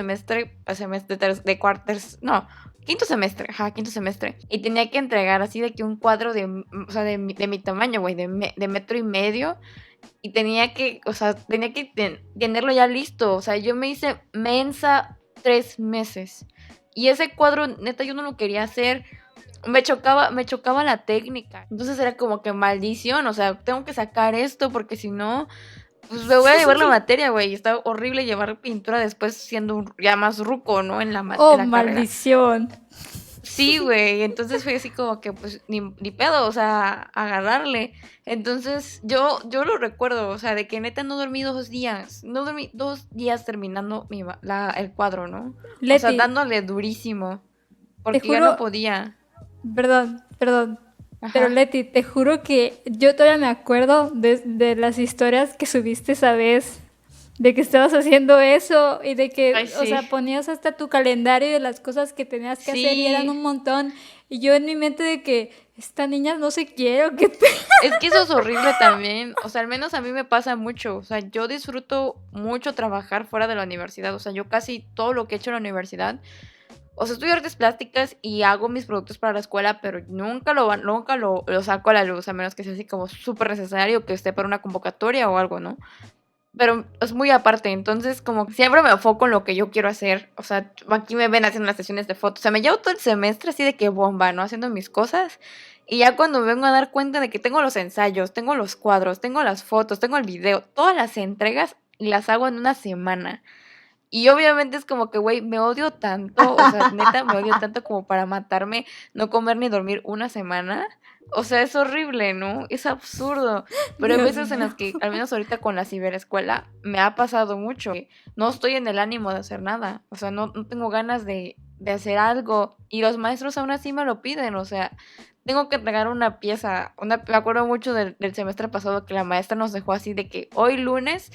[SPEAKER 3] quinto semestre, ajá, quinto semestre. Y tenía que entregar así de que un cuadro o sea, de mi tamaño, güey, de metro y medio. Y tenía que tenerlo ya listo. O sea, yo me hice mensa 3 meses. Y ese cuadro, neta, yo no lo quería hacer. Me chocaba la técnica. Entonces era como que maldición. O sea, tengo que sacar esto porque si no, pues me voy a llevar la materia, güey. Está horrible llevar pintura después siendo ya más ruco, ¿no? En
[SPEAKER 2] Oh,
[SPEAKER 3] la carrera.
[SPEAKER 2] maldición.
[SPEAKER 3] Sí, güey, entonces fue así como que, pues, ni pedo, o sea, agarrarle. Entonces, yo lo recuerdo, o sea, de que neta no dormí 2 días, no dormí 2 días terminando el cuadro, ¿no? O sea,
[SPEAKER 2] Leti,
[SPEAKER 3] dándole durísimo,
[SPEAKER 2] te
[SPEAKER 3] porque ya no
[SPEAKER 2] juro,
[SPEAKER 3] podía.
[SPEAKER 2] perdón, Pero
[SPEAKER 3] Ajá.
[SPEAKER 2] Leti, te juro que yo todavía me acuerdo de las historias que subiste esa vez, de que estabas haciendo eso y de
[SPEAKER 3] Ay,
[SPEAKER 2] que, o
[SPEAKER 3] sí.
[SPEAKER 2] sea, ponías hasta tu calendario de las cosas que tenías que hacer y eran
[SPEAKER 3] Sí.
[SPEAKER 2] un montón. Y yo en mi mente de que esta niña no se quiere o qué.
[SPEAKER 3] Es que eso es horrible también. O sea, al menos a mí me pasa mucho. O sea, yo disfruto mucho trabajar fuera de la universidad. O sea, yo casi todo lo que he hecho en la universidad. O sea, estudio artes plásticas y hago mis productos para la escuela, pero nunca lo saco a la luz, a menos que sea así como súper necesario, que esté para una convocatoria o algo, ¿no? Pero es muy aparte, entonces como que siempre me enfoco en lo que yo quiero hacer. O sea, aquí me ven haciendo las sesiones de fotos. O sea, me llevo todo el semestre así de que bomba, ¿no? Haciendo mis cosas. Y ya cuando me vengo a dar cuenta de que tengo los ensayos, tengo los cuadros, tengo las fotos, tengo el video, todas las entregas y las hago en una semana. Y obviamente es como que, güey, me odio tanto, o sea, neta, me odio tanto como para matarme, no comer ni dormir una semana. O sea, es horrible, ¿no? Es absurdo. Pero hay
[SPEAKER 2] Dios
[SPEAKER 3] veces en
[SPEAKER 2] mío.
[SPEAKER 3] las que, al menos ahorita con la ciberescuela, me ha pasado mucho. Que no estoy en el ánimo de hacer nada. O sea, no tengo ganas de hacer algo. Y los maestros aún así me lo piden. O sea, tengo que entregar una pieza. Me acuerdo mucho del semestre pasado que la maestra nos dejó así de que hoy lunes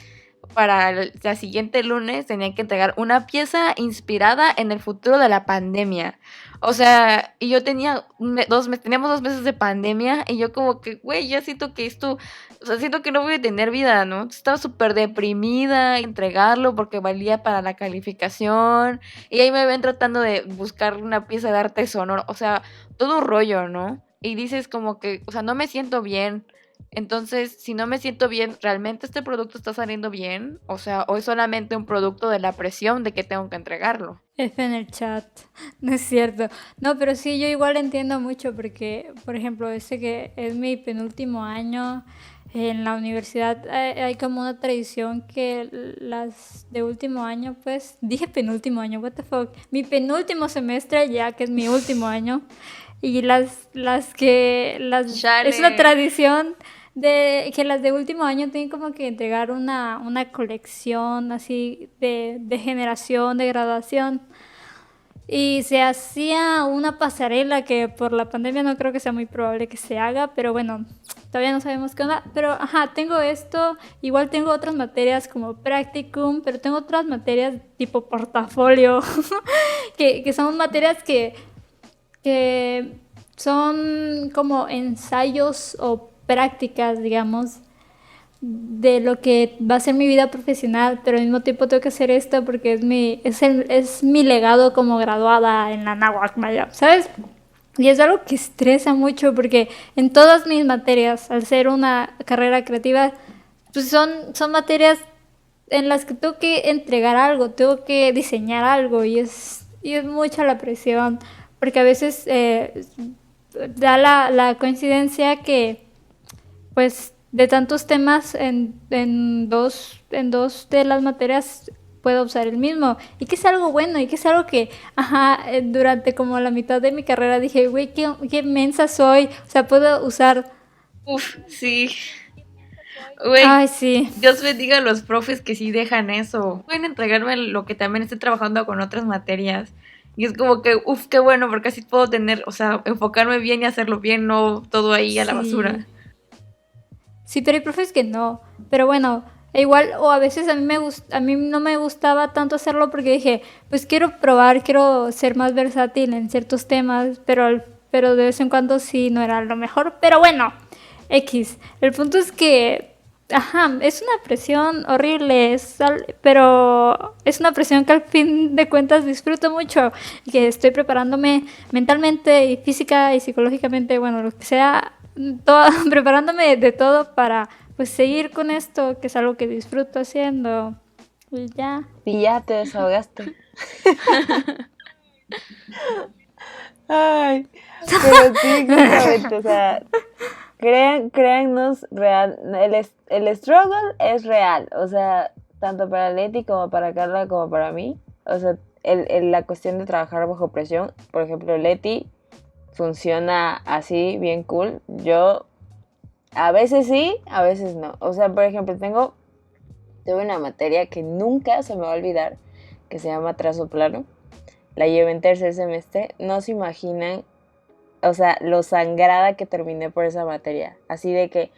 [SPEAKER 3] para la siguiente lunes tenían que entregar una pieza inspirada en el futuro de la pandemia. O sea, y yo teníamos 2 meses de pandemia y yo como que, güey, ya siento que esto, o sea, siento que no voy a tener vida, ¿no? Estaba súper deprimida, entregarlo porque valía para la calificación y ahí me ven tratando de buscar una pieza de arte sonoro, o sea, todo un rollo, ¿no? Y dices como que, o sea, no me siento bien. Entonces, si no me siento bien, ¿realmente este producto está saliendo bien? O sea, ¿o es solamente un producto de la presión de que tengo que entregarlo?
[SPEAKER 2] F en el chat, no es cierto. No, pero sí, yo igual entiendo mucho porque, por ejemplo, ese que es mi penúltimo año en la universidad, hay como una tradición que las de último año, pues, dije penúltimo año, what the fuck, mi penúltimo semestre ya, que es mi último año, y es una
[SPEAKER 3] Chale.
[SPEAKER 2] tradición de que las de último año tienen como que entregar una colección así de generación, de graduación. Y se hacía una pasarela que por la pandemia no creo que sea muy probable que se haga, pero bueno, todavía no sabemos qué onda. Pero ajá, tengo esto, igual tengo otras materias como practicum, pero tengo otras materias tipo portafolio, que son materias que son como ensayos o prácticas, digamos, de lo que va a ser mi vida profesional, pero al mismo tiempo tengo que hacer esto porque es mi legado como graduada en la náhuatl, vaya, ¿sabes? Y es algo que estresa mucho porque en todas mis materias, al ser una carrera creativa, pues son materias en las que tengo que entregar algo, tengo que diseñar algo y es mucha la presión, porque a veces da la coincidencia que pues de tantos temas en dos de las materias puedo usar el mismo. Y que es algo bueno, y que es algo que, ajá, durante como la mitad de mi carrera dije, güey, qué mensa soy. O sea, puedo usar,
[SPEAKER 3] Uf, sí. Güey,
[SPEAKER 2] ay, sí.
[SPEAKER 3] Dios bendiga a los profes que sí dejan eso. Pueden entregarme lo que también estoy trabajando con otras materias. Y es como que, uf, qué bueno, porque así puedo tener, o sea, enfocarme bien y hacerlo bien, no todo ahí a la
[SPEAKER 2] Sí.
[SPEAKER 3] basura.
[SPEAKER 2] Sí, pero hay profes que no. Pero bueno, igual, o a veces a mí no me gustaba tanto hacerlo porque dije, pues quiero probar, quiero ser más versátil en ciertos temas, pero de vez en cuando sí no era lo mejor. Pero bueno, X. El punto es que, ajá, es una presión horrible, pero es una presión que al fin de cuentas disfruto mucho y que estoy preparándome mentalmente y física y psicológicamente, bueno, lo que sea, todo, preparándome de todo para pues seguir con esto, que es algo que disfruto haciendo. Y ya.
[SPEAKER 4] Y ya te desahogaste. Ay, pero sí, justamente, o sea, créannos, real, el struggle es real, o sea, tanto para Leti como para Carla como para mí, o sea, la cuestión de trabajar bajo presión, por ejemplo, Leti funciona así, bien cool, yo a veces sí, a veces no, o sea, por ejemplo, tuve una materia que nunca se me va a olvidar, que se llama trazo plano, la llevé en tercer semestre, no se imaginan o sea, lo sangrada que terminé por esa materia. Así de que,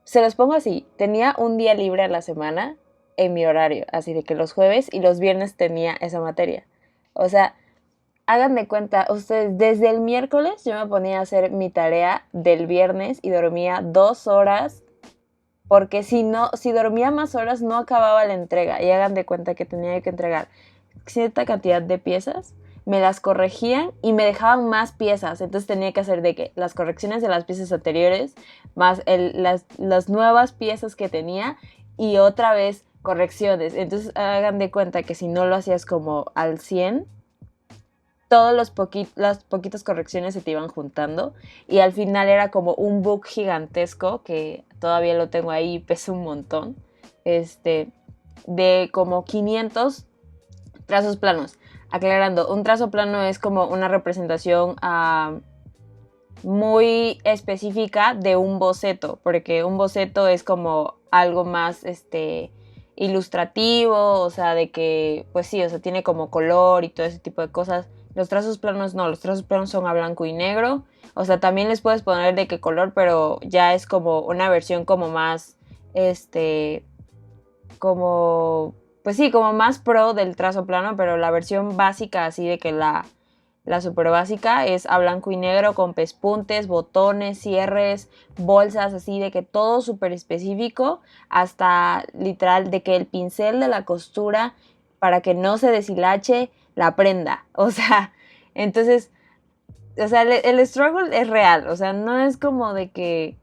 [SPEAKER 4] se los pongo así, tenía un día libre a la semana en mi horario, así de que los jueves y los viernes tenía esa materia. O sea, hagan de cuenta, ustedes, desde el miércoles yo me ponía a hacer mi tarea del viernes y dormía 2 horas, porque si dormía más horas no acababa la entrega. Y hagan de cuenta que tenía que entregar cierta cantidad de piezas, me las corregían y me dejaban más piezas. Entonces tenía que hacer de que las correcciones de las piezas anteriores, más las nuevas piezas que tenía y otra vez correcciones. Entonces hagan de cuenta que si no lo hacías como al 100, todas las poquitas correcciones se te iban juntando y al final era como un book gigantesco que todavía lo tengo ahí y pesa un montón, de como 500 trazos planos. Aclarando, un trazo plano es como una representación muy específica de un boceto, porque un boceto es como algo más ilustrativo, o sea, de que, pues sí, o sea, tiene como color y todo ese tipo de cosas. Los trazos planos no, los trazos planos son a blanco y negro, o sea, también les puedes poner de qué color, pero ya es como una versión como más, como, pues sí, como más pro del trazo plano, pero la versión básica, así de que la super básica es a blanco y negro con pespuntes, botones, cierres, bolsas, así de que todo súper específico, hasta literal de que el pincel de la costura para que no se deshilache la prenda, o sea, entonces, o sea, el struggle es real, o sea, no es como de que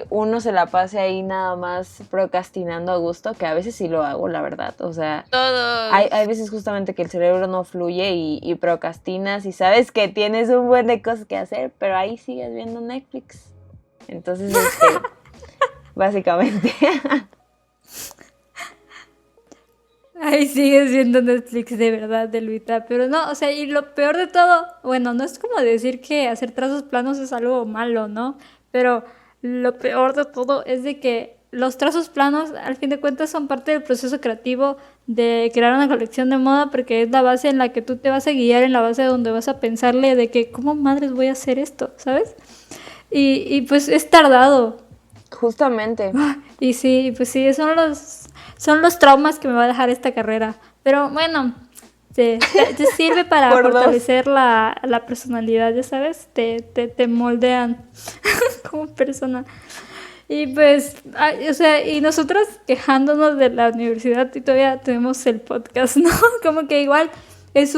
[SPEAKER 4] uno se la pase ahí nada más procrastinando a gusto, que a veces sí lo hago, la verdad, o sea,
[SPEAKER 3] Todos.
[SPEAKER 4] hay veces justamente que el cerebro no fluye y procrastinas y sabes que tienes un buen de cosas que hacer, pero ahí sigues viendo Netflix. Entonces, básicamente.
[SPEAKER 2] Ahí sigues viendo Netflix de verdad, de Luita. Pero no, o sea, y lo peor de todo, bueno, no es como decir que hacer trazos planos es algo malo, ¿no? Pero lo peor de todo es de que los trazos planos, al fin de cuentas, son parte del proceso creativo de crear una colección de moda, porque es la base en la que tú te vas a guiar, en la base donde vas a pensarle de que, ¿cómo madres voy a hacer esto? ¿Sabes? Y pues es tardado.
[SPEAKER 4] Justamente.
[SPEAKER 2] Y sí, pues sí, son los traumas que me va a dejar esta carrera. Pero bueno, te sirve para
[SPEAKER 4] Por dos.
[SPEAKER 2] fortalecer la personalidad, ya sabes, te moldean como persona. Y pues, o sea, y nosotras quejándonos de la universidad y todavía tenemos el podcast, ¿no? Como que igual es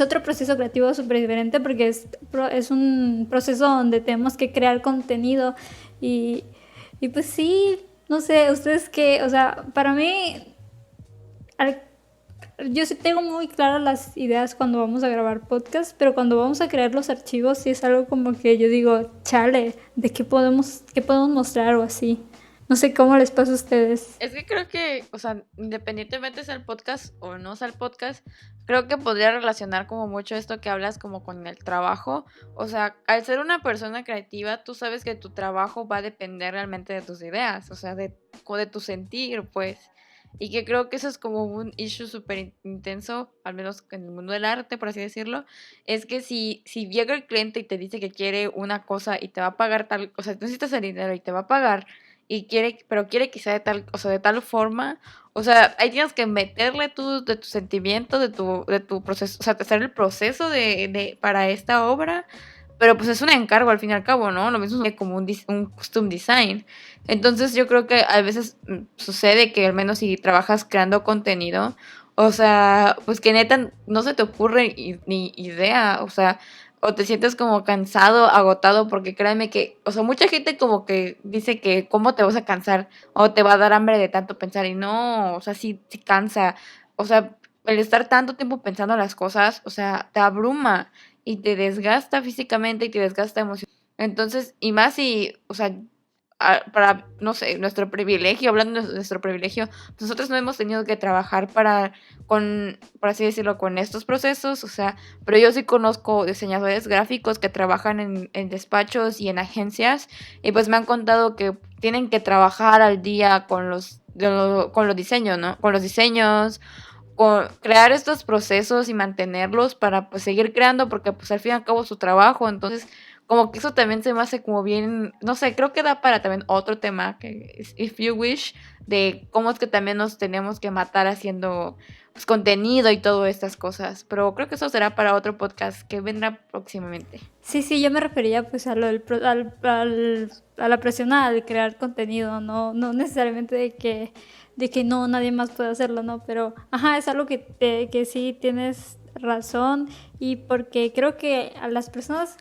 [SPEAKER 2] otro proceso creativo súper diferente, porque es un proceso donde tenemos que crear contenido y pues sí, no sé, ustedes qué, o sea, para mí, yo sí tengo muy claras las ideas cuando vamos a grabar podcast, pero cuando vamos a crear los archivos sí es algo como que yo digo, chale, ¿de qué podemos mostrar o así? No sé cómo les pasa a ustedes.
[SPEAKER 3] Es que creo que, o sea, independientemente sea el podcast o no sea el podcast, creo que podría relacionar como mucho esto que hablas como con el trabajo. O sea, al ser una persona creativa, tú sabes que tu trabajo va a depender realmente de tus ideas, o sea, de tu sentir, pues. Y que creo que eso es como un issue súper intenso, al menos en el mundo del arte, por así decirlo. Es que si llega el cliente y te dice que quiere una cosa y te va a pagar tal, o sea, necesitas el dinero y te va a pagar pero quiere que sea de tal, o sea, de tal forma, o sea, ahí tienes que meterle de tu sentimiento, de tu proceso, o sea, hacer el proceso para esta obra, pero pues es un encargo al fin y al cabo, ¿no? Lo mismo que como un custom design. Entonces yo creo que a veces sucede que al menos si trabajas creando contenido, o sea, pues que neta no se te ocurre ni idea, o sea, o te sientes como cansado, agotado, porque créeme que, o sea, mucha gente como que dice que cómo te vas a cansar o te va a dar hambre de tanto pensar y no, o sea, sí cansa, o sea, el estar tanto tiempo pensando las cosas, o sea, te abruma y te desgasta físicamente y te desgasta emocionalmente. Entonces, y más si, o sea, para, no sé, nuestro privilegio, hablando de nuestro privilegio, nosotros no hemos tenido que trabajar por así decirlo, con estos procesos, o sea, pero yo sí conozco diseñadores gráficos que trabajan en despachos y en agencias, y pues me han contado que tienen que trabajar al día con los diseños, ¿no? Con los diseños, crear estos procesos y mantenerlos para pues seguir creando, porque pues al fin y al cabo es su trabajo. Entonces como que eso también se me hace como bien, no sé, creo que da para también otro tema, que es If You Wish, de cómo es que también nos tenemos que matar haciendo pues, contenido y todas estas cosas. Pero creo que eso será para otro podcast que vendrá próximamente.
[SPEAKER 2] Sí, yo me refería pues a lo a la presión al crear contenido, no necesariamente de que no, nadie más puede hacerlo, ¿no? Pero, ajá, es algo que sí tienes razón, y porque creo que a las personas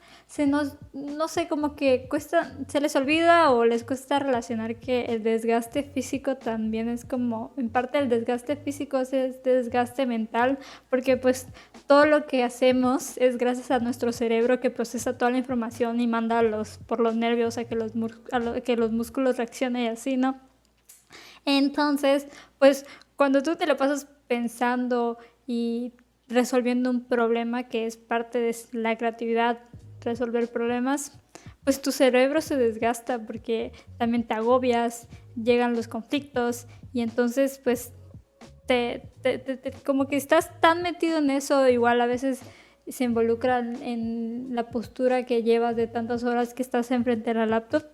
[SPEAKER 2] no sé, como que cuesta, se les olvida o les cuesta relacionar que el desgaste físico también es como, en parte el desgaste físico es desgaste mental, porque pues todo lo que hacemos es gracias a nuestro cerebro, que procesa toda la información y manda por los nervios a que que los músculos reaccionen y así, ¿no? Entonces, pues cuando tú te lo pasas pensando y resolviendo un problema, que es parte de la creatividad, resolver problemas, pues tu cerebro se desgasta porque también te agobias, llegan los conflictos y entonces pues como que estás tan metido en eso, igual a veces se involucran en la postura que llevas de tantas horas que estás enfrente de la laptop.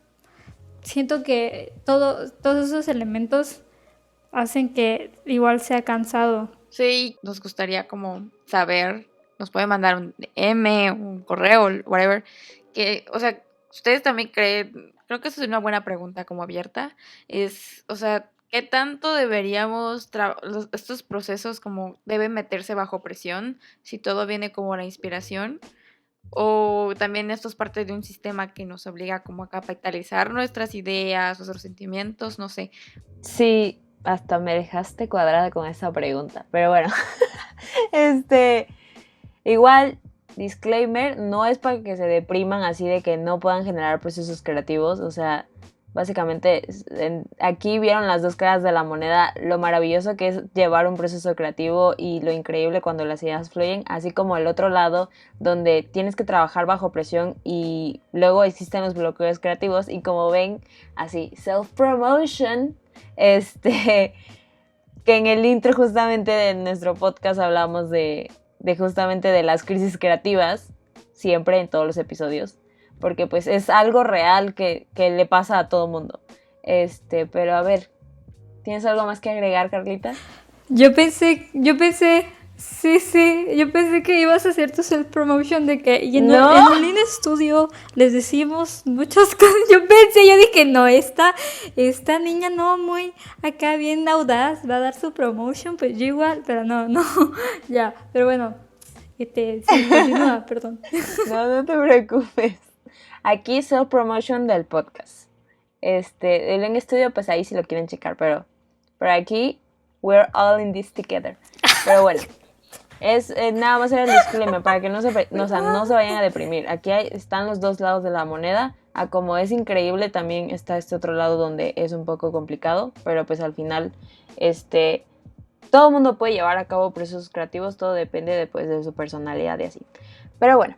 [SPEAKER 2] Siento que todos esos elementos hacen que igual sea cansado.
[SPEAKER 3] Sí, nos gustaría como saber, nos pueden mandar un DM, un correo, whatever, que, o sea, ustedes también creo que eso es una buena pregunta como abierta, o sea, ¿qué tanto deberíamos, estos procesos como deben meterse bajo presión, si todo viene como la inspiración? O también esto es parte de un sistema que nos obliga como a capitalizar nuestras ideas, nuestros sentimientos, no sé.
[SPEAKER 4] Sí, hasta me dejaste cuadrada con esa pregunta. Pero bueno, igual, disclaimer, no es para que se depriman así de que no puedan generar procesos creativos. O sea, básicamente aquí vieron las dos caras de la moneda, lo maravilloso que es llevar un proceso creativo y lo increíble cuando las ideas fluyen, así como el otro lado donde tienes que trabajar bajo presión y luego existen los bloqueos creativos. Y como ven, así, self-promotion, que en el intro justamente de nuestro podcast hablamos de justamente de las crisis creativas, siempre en todos los episodios, porque pues es algo real que le pasa a todo mundo. Pero a ver, ¿tienes algo más que agregar, Carlita?
[SPEAKER 2] Yo pensé, yo pensé que ibas a hacer tu self-promotion de que y
[SPEAKER 4] ¿No?
[SPEAKER 2] en un Lean Studio les decimos muchas cosas. Yo dije, no, esta niña no, muy acá bien audaz, va a dar su promotion, pues yo igual, pero no, ya, pero bueno, sí, continúa, perdón.
[SPEAKER 4] No te preocupes. Aquí self-promotion del podcast. El Lean Studio, pues ahí si lo quieren checar, pero aquí, we're all in this together. Pero bueno, nada más era el disclaimer para que no se vayan a deprimir. Aquí están los dos lados de la moneda. Como es increíble, también está este otro lado donde es un poco complicado, pero pues al final, todo el mundo puede llevar a cabo procesos creativos, todo depende de su personalidad y así. Pero bueno,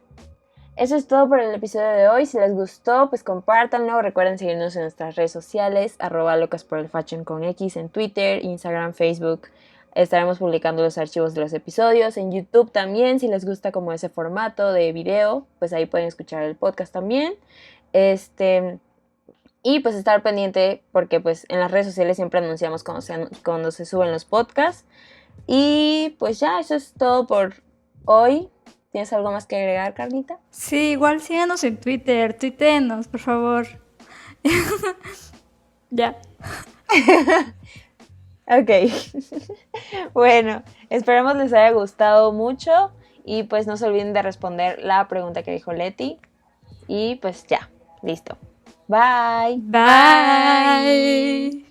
[SPEAKER 4] eso es todo por el episodio de hoy. Si les gustó, pues compártanlo. Recuerden seguirnos en nuestras redes sociales, @locasporelfashion con X en Twitter, Instagram, Facebook. Estaremos publicando los archivos de los episodios en YouTube también. Si les gusta como ese formato de video, pues ahí pueden escuchar el podcast también. Y pues estar pendiente porque pues en las redes sociales siempre anunciamos cuando se suben los podcasts. Y pues ya, eso es todo por hoy. ¿Tienes algo más que agregar, Carlita?
[SPEAKER 2] Sí, igual síganos en Twitter, tuítenos, por favor. Ya.
[SPEAKER 4] Ok. Bueno, esperemos les haya gustado mucho y pues no se olviden de responder la pregunta que dijo Leti. Y pues ya, listo. Bye.
[SPEAKER 2] Bye.